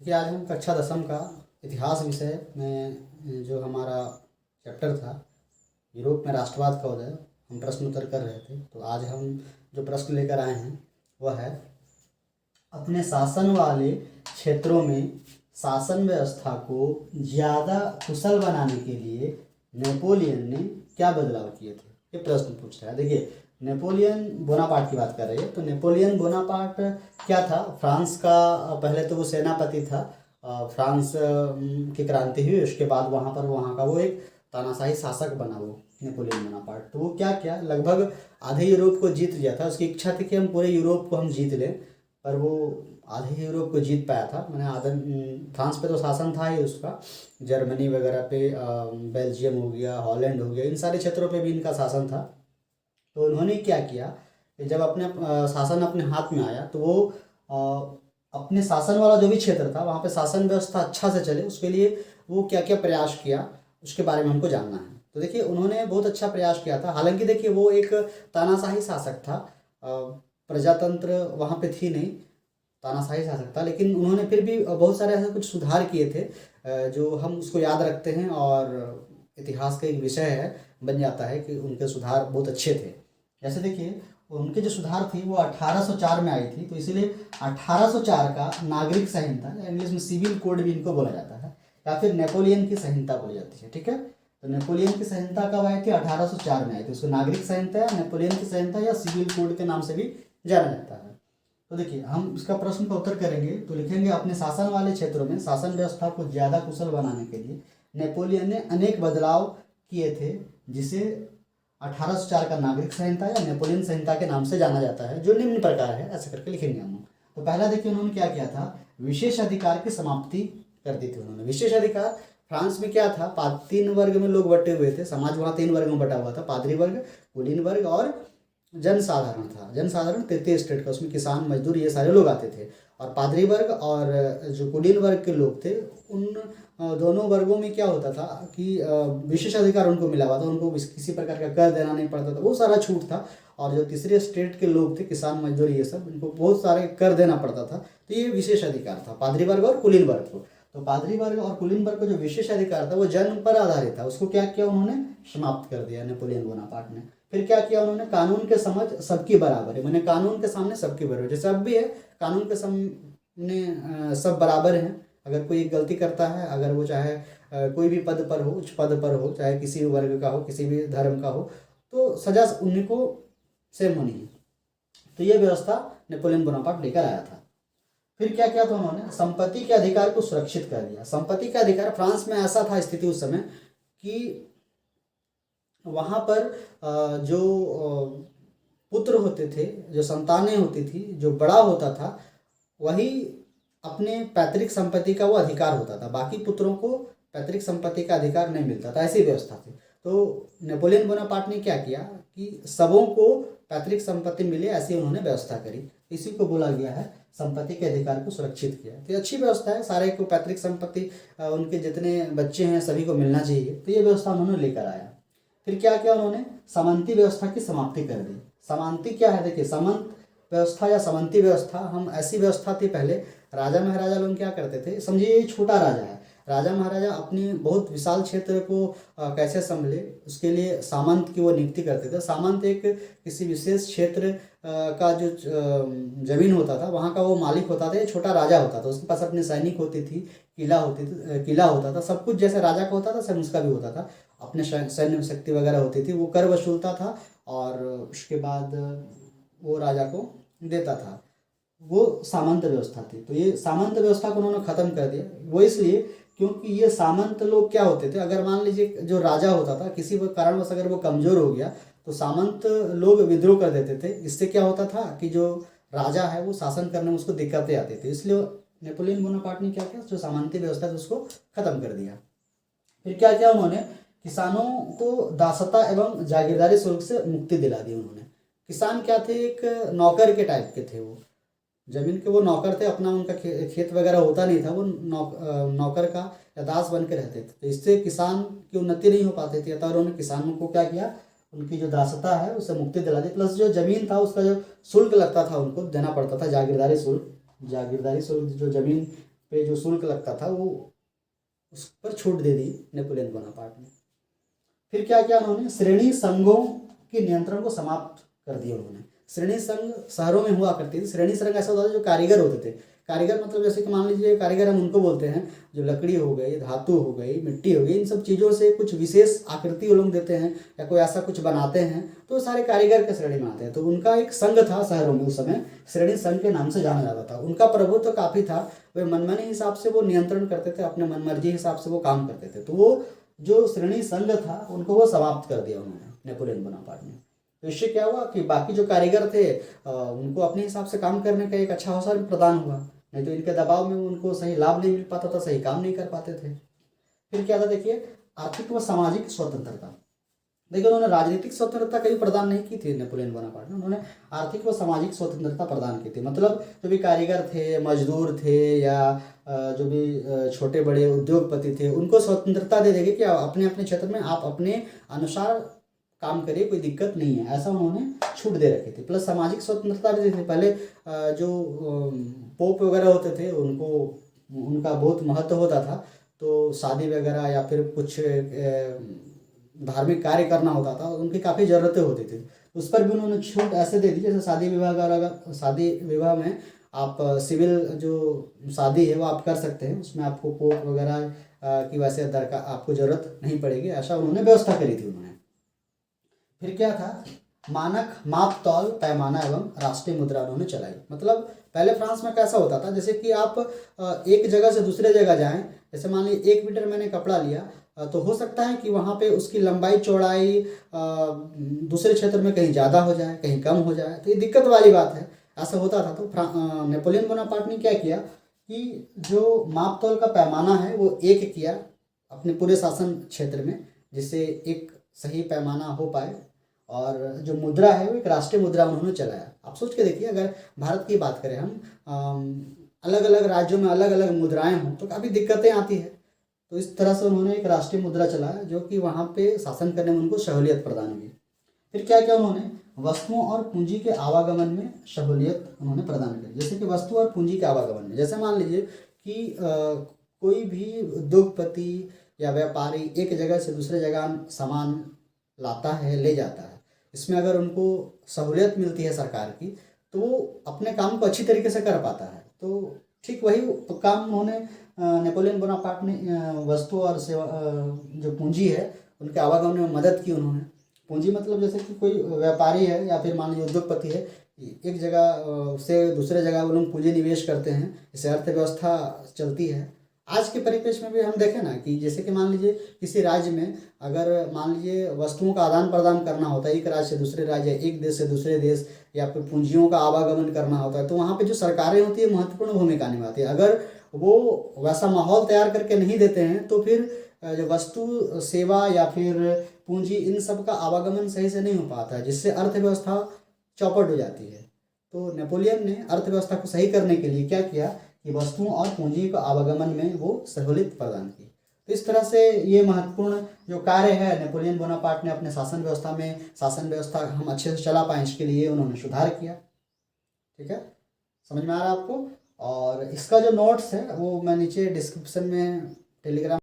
देखिए, आज हम कक्षा 10वीं का इतिहास विषय में जो हमारा चैप्टर था, यूरोप में राष्ट्रवाद का उदय, हम प्रश्न उत्तर कर रहे थे। तो आज हम जो प्रश्न लेकर आए हैं वह है, अपने शासन वाले क्षेत्रों में शासन व्यवस्था को ज़्यादा कुशल बनाने के लिए नेपोलियन ने क्या बदलाव किए थे, ये प्रश्न पूछ रहा है। देखिए, नेपोलियन बोनापार्ट की बात कर रही है। तो नेपोलियन बोनापार्ट क्या था? फ्रांस का पहले तो वो सेनापति था। फ्रांस की क्रांति हुई, उसके बाद वहाँ का वो एक तानाशाही शासक बना वो नेपोलियन बोनापार्ट। तो वो क्या किया, लगभग आधे यूरोप को जीत लिया था। उसकी इच्छा थी कि हम पूरे यूरोप को हम जीत लें, पर वो आधे यूरोप को जीत पाया था। मैंने आधा फ्रांस पे तो शासन था ही उसका, जर्मनी वगैरह पे, बेल्जियम हो गया, हॉलैंड हो गया, इन सारे क्षेत्रों पे भी इनका शासन था। तो उन्होंने क्या किया कि जब अपने शासन अपने हाथ में आया तो वो अपने शासन वाला जो भी क्षेत्र था वहाँ पे शासन व्यवस्था अच्छा से चले, उसके लिए वो क्या क्या प्रयास किया उसके बारे में हमको जानना है। तो देखिए, उन्होंने बहुत अच्छा प्रयास किया था। हालांकि देखिए, वो एक तानाशाही शासक था, प्रजातंत्र वहाँ पे थी नहीं, तानाशाही शासक था। लेकिन उन्होंने फिर भी बहुत सारे ऐसे कुछ सुधार किए थे जो हम उसको याद रखते हैं और इतिहास का एक विषय है, बन जाता है कि उनके सुधार बहुत अच्छे थे। जैसे देखिए, उनके जो सुधार थी वो 1804 में आई थी। तो इसीलिए 1804 का नागरिक संहिता, इंग्लिश में सिविल कोड भी इनको बोला जाता है, या फिर नेपोलियन की संहिता बोली जाती है। ठीक है, तो नेपोलियन की संहिता कब आई थी? 1804 में आई थी। उसको नागरिक संहिता या नेपोलियन की संहिता या सिविल कोड के नाम से भी जाना जाता है। तो देखिए, हम इसका प्रश्न का उत्तर करेंगे तो लिखेंगे, अपने शासन वाले क्षेत्रों में शासन व्यवस्था को ज़्यादा कुशल बनाने के लिए नेपोलियन ने अनेक बदलाव किए थे, जिसे 1804 का नागरिक संहिता या नेपोलियन संहिता के नाम से जाना जाता है, जो निम्न प्रकार है। ऐसे करके लिखेंगे हम। तो पहला देखिए, उन्होंने क्या किया था, विशेष अधिकार की समाप्ति कर दी थी उन्होंने। विशेष अधिकार, फ्रांस में क्या था, 3 वर्ग में लोग बटे हुए थे, समाज वहाँ 3 वर्ग में बटा हुआ था, पादरी वर्ग, कुलीन वर्ग और जनसाधारण था। जनसाधारण तृतीय स्टेट का, उसमें किसान, मजदूर, ये सारे लोग आते थे। और पादरी वर्ग और जो कुलीन वर्ग के लोग थे, उन दोनों वर्गों में क्या होता था कि विशेष अधिकार उनको मिला हुआ था। उनको किसी प्रकार का कर देना नहीं पड़ता था, वो सारा छूट था। और जो तीसरे स्टेट के लोग थे, किसान, मजदूर, ये सब, इनको बहुत सारे कर देना पड़ता था। तो ये विशेष अधिकार था पादरी वर्ग और कुलीन वर्ग को। तो पादरी वर्ग और कुलीन वर्ग को जो विशेष अधिकार था वो जन्म पर आधारित था, उसको क्या किया उन्होंने, समाप्त कर दिया नेपोलियन बोनापार्ट ने। फिर क्या किया उन्होंने, कानून के समझ सबकी बराबर है, मैंने कानून के सामने सबकी बराबर, जैसे अब भी है, कानून के सामने सब बराबर हैं। अगर कोई गलती करता है, अगर वो चाहे कोई भी पद पर हो, उच्च पद पर हो, चाहे किसी भी वर्ग का हो, किसी भी धर्म का हो, तो सजा उन्हीं को सेम होनी है। तो ये व्यवस्था नेपोलियन बोनापार्ट लेकर आया था। फिर क्या किया था उन्होंने, संपत्ति के अधिकार को सुरक्षित कर दिया। संपत्ति का अधिकार, फ्रांस में ऐसा था स्थिति उस समय कि वहाँ पर जो पुत्र होते थे, जो संतानें होती थी, जो बड़ा होता था, वही अपने पैतृक संपत्ति का वो अधिकार होता था, बाकी पुत्रों को पैतृक संपत्ति का अधिकार नहीं मिलता था। ऐसी व्यवस्था थी। तो नेपोलियन बोनापार्ट ने क्या किया कि सबों को पैतृक संपत्ति मिले, ऐसी उन्होंने व्यवस्था करी। इसी को बोला गया है संपत्ति के अधिकार को सुरक्षित किया। तो ये अच्छी व्यवस्था है, सारे को पैतृक संपत्ति, उनके जितने बच्चे हैं सभी को मिलना चाहिए। तो ये व्यवस्था उन्होंने लेकर आया। फिर क्या किया उन्होंने, सामंती व्यवस्था की समाप्ति कर दी। सामंती क्या है, देखिए, सामंत व्यवस्था या सामंती व्यवस्था, हम ऐसी व्यवस्था थी पहले, राजा महाराजा लोग क्या करते थे, समझिए ये छोटा राजा है, राजा महाराजा अपनी बहुत विशाल क्षेत्र को कैसे संभले, उसके लिए सामंत की वो नियुक्ति करते थे। सामंत एक किसी विशेष क्षेत्र का जो जमीन होता था वहाँ का वो मालिक होता था, ये छोटा राजा होता था, उसके पास अपनी सैनिक होती थी, किला होता था, सब कुछ जैसे राजा का होता था सेम उसका भी होता था, अपने सैन्य शक्ति वगैरह होती थी, वो कर वसूलता था और उसके बाद वो राजा को देता था। वो सामंत व्यवस्था थी। तो ये सामंत व्यवस्था को उन्होंने ख़त्म कर दिया। वो इसलिए क्योंकि ये सामंत लोग क्या होते थे, अगर मान लीजिए जो राजा होता था किसी कारणवश अगर वो कमज़ोर हो गया तो सामंत लोग विद्रोह कर देते थे। इससे क्या होता था कि जो राजा है वो शासन करने में उसको दिक्कतें आती थी। इसलिए नेपोलियन बोनापार्ट ने क्या किया, जो सामंती व्यवस्था थी उसको ख़त्म कर दिया। फिर क्या किया उन्होंने, किसानों को दासता एवं जागीरदारी शुल्क से मुक्ति दिला दी उन्होंने। किसान क्या थे, एक नौकर के टाइप के थे, वो जमीन के वो नौकर थे, अपना उनका खेत वगैरह होता नहीं था, वो नौकर का या दास बन के रहते थे। तो इससे किसान की उन्नति नहीं हो पाती थी, अतः उन्होंने किसानों को क्या किया, उनकी जो दासता है उससे मुक्ति दिला दी। प्लस जो जमीन था उसका जो शुल्क लगता था उनको देना पड़ता था, जागीरदारी शुल्क। जागीरदारी शुल्क जो जमीन पे जो शुल्क लगता था वो उस पर छूट दे दी नेपोलियन बोनापार्ट ने। फिर क्या किया उन्होंने, श्रेणी संघों के नियंत्रण को समाप्त कर दिया उन्होंने। श्रेणी संघ शहरों में हुआ करती थी। श्रेणी संघ ऐसा होता था जो कारीगर होते थे। कारीगर मतलब जैसे कि मान लीजिए कारीगर हम उनको बोलते हैं जो लकड़ी हो गई, धातु हो गई, मिट्टी हो गई, इन सब चीज़ों से कुछ विशेष आकृति वो लोग देते हैं या कोई ऐसा कुछ बनाते हैं तो सारे कारीगर के श्रेणी में आते हैं। तो उनका एक संघ था शहरों में, उस समय श्रेणी संघ के नाम से जाना जाता था। उनका प्रभुत्व तो काफ़ी था, वे मनमानी हिसाब से वो नियंत्रण करते थे, अपने मनमर्जी हिसाब से वो काम करते थे। तो वो जो श्रेणी संघ था उनको वो समाप्त कर दिया उन्होंने, नेपोलियन बोनापार्ट ने। तो इससे क्या हुआ कि बाकी जो कारीगर थे उनको अपने हिसाब से काम करने का एक अच्छा अवसर प्रदान हुआ, नहीं तो इनके दबाव में उनको सही लाभ नहीं मिल पाता था, सही काम नहीं कर पाते थे। फिर क्या था देखिए, आर्थिक व सामाजिक स्वतंत्रता। देखिए उन्होंने राजनीतिक स्वतंत्रता कभी प्रदान नहीं की थी नेपोलियन बोनापार्ट ने, उन्होंने आर्थिक व सामाजिक स्वतंत्रता प्रदान की थी। मतलब जो भी कारीगर थे, मजदूर थे या जो भी छोटे बड़े उद्योगपति थे उनको स्वतंत्रता दे देंगे कि अपने अपने क्षेत्र में आप अपने अनुसार काम करिए, कोई दिक्कत नहीं है, ऐसा उन्होंने छूट दे रखी थी। प्लस सामाजिक स्वतंत्रता भी दी थी। पहले जो पोप वगैरह होते थे उनको उनका बहुत महत्व होता था, तो शादी वगैरह या फिर कुछ धार्मिक कार्य करना होता था, उनकी काफ़ी ज़रूरतें होती थी। उस पर भी उन्होंने छूट ऐसे दे दी जैसे शादी विवाह वगैरह, शादी विवाह में आप सिविल जो शादी है वो आप कर सकते हैं, उसमें आपको पोप वगैरह की वैसे दरकार आपको ज़रूरत नहीं पड़ेगी, ऐसा उन्होंने व्यवस्था करी थी उन्होंने। फिर क्या था, मानक माप तौल पैमाना एवं राष्ट्रीय मुद्रा उन्होंने चलाई। मतलब पहले फ्रांस में कैसा होता था, जैसे कि आप एक जगह से दूसरे जगह जाएं, जैसे मान लीजिए 1 मीटर मैंने कपड़ा लिया तो हो सकता है कि वहाँ पे उसकी लंबाई चौड़ाई दूसरे क्षेत्र में कहीं ज़्यादा हो जाए, कहीं कम हो जाए, तो ये दिक्कत वाली बात है। ऐसा होता था। तो नेपोलियन बोनापार्ट ने क्या किया कि जो माप तौल का पैमाना है वो एक किया अपने पूरे शासन क्षेत्र में, जिससे एक सही पैमाना हो पाए। और जो मुद्रा है वो एक राष्ट्रीय मुद्रा उन्होंने चलाया। आप सोच के देखिए, अगर भारत की बात करें हम, अलग अलग राज्यों में अलग अलग मुद्राएं हों तो काफ़ी दिक्कतें आती है। तो इस तरह से उन्होंने एक राष्ट्रीय मुद्रा चलाया जो कि वहाँ पे शासन करने में उनको सहूलियत प्रदान हुई। फिर क्या किया उन्होंने, वस्तुओं और पूंजी के आवागमन में सहूलियत उन्होंने प्रदान करी। जैसे कि वस्तु और पूंजी के आवागमन में, जैसे मान लीजिए कि कोई भी उद्योगपति या व्यापारी एक जगह से दूसरे जगह सामान लाता है, ले जाता है, इसमें अगर उनको सहूलियत मिलती है सरकार की तो वो अपने काम को अच्छी तरीके से कर पाता है। तो ठीक वही काम उन्होंने नेपोलियन बोनापार्ट ने वस्तु और सेवा जो पूंजी है उनके आवागमन में मदद की उन्होंने। पूंजी मतलब जैसे कि कोई व्यापारी है या फिर मान लीजिए उद्योगपति है, एक जगह से दूसरे जगह वो लोग पूंजी निवेश करते हैं, इससे अर्थव्यवस्था चलती है। आज के परिप्रेक्ष्य में भी हम देखें ना कि जैसे कि मान लीजिए किसी राज्य में अगर मान लीजिए वस्तुओं का आदान प्रदान करना होता है एक राज्य से दूसरे राज्य, एक देश से दूसरे देश, या फिर पूंजियों का आवागमन करना होता है, तो वहाँ पे जो सरकारें होती है महत्वपूर्ण भूमिका निभाती है। अगर वो वैसा माहौल तैयार करके नहीं देते हैं तो फिर जो वस्तु सेवा या फिर पूंजी इन सब का आवागमन सही से नहीं हो पाता है, जिससे अर्थव्यवस्था चौपट हो जाती है। तो नेपोलियन ने अर्थव्यवस्था को सही करने के लिए क्या किया कि वस्तुओं और पूंजी के आवागमन में वो सहूलियत प्रदान की। तो इस तरह से ये महत्वपूर्ण जो कार्य है नेपोलियन बोनापार्ट ने अपने शासन व्यवस्था में, शासन व्यवस्था हम अच्छे से चला पाएँ इसके लिए उन्होंने सुधार किया। ठीक है, समझ में आ रहा है आपको। और इसका जो नोट्स है वो मैं नीचे डिस्क्रिप्शन में टेलीग्राम